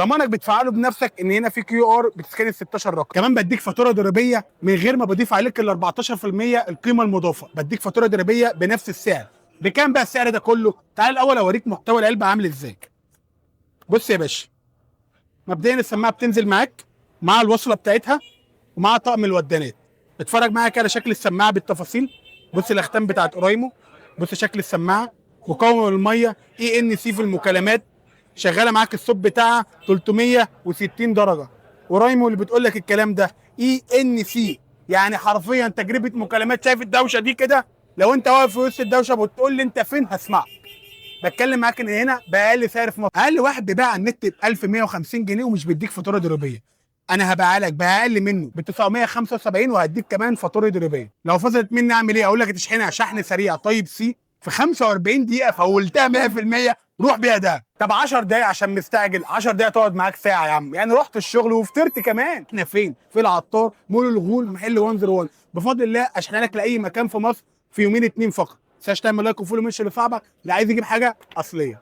ضمانك بتدفع له بنفسك ان هنا في كيو ار بتسكان ال 16 رقم. كمان بديك فاتوره ضريبيه من غير ما بضيف عليك ال 14% القيمه المضافه، بديك فاتوره ضريبيه بنفس السعر. بكام بقى السعر ده كله؟ تعال الاول اوريك محتوى العلبه عامل ازاي. بص يا باشا، مبدئيا السماعه بتنزل معاك مع الوصله بتاعتها ومع طقم الودانات. اتفرج معايا كده على شكل السماعه بالتفاصيل. بص الاختام بتاعت اورايمو، بص شكل السماعه، مقاومه للميه، اي ان سي في المكالمات، شغاله معاك الصوت بتاعها 360 درجه. اورايمو اللي بتقول لك الكلام ده اي ان سي، يعني حرفيا تجربه مكالمات. شايف الدوشه دي كده؟ لو انت واقف في وسط الدوشه بتقول لي انت فين هسمعك. بتكلم معاك ان هنا باقل سعر في مصر. اقل واحد بيبيع على النت ب 1150 جنيه ومش بيديك فاتوره ضريبيه. انا هبيعها لك باقل منه ب 975 وهديك كمان فاتوره ضريبيه. لو فصلت مني اعمل ايه؟ اقول لك تشحنها شحن سريع طيب سي في 45 دقيقه فولتها 100%. روح بيها ده. طب 10 دقايق عشان مستعجل؟ 10 دقايق تقعد معاك ساعه يا عم، يعني رحت الشغل وفطرت كمان. احنا فين؟ في العطار، مول الغول، محل 101. بفضل الله اشحنها لك لاي مكان في مصر في يومين اتنين فقط. مش تعمل لايك وفولو، مش اللي صعبه اللي عايز يجيب حاجه اصليه.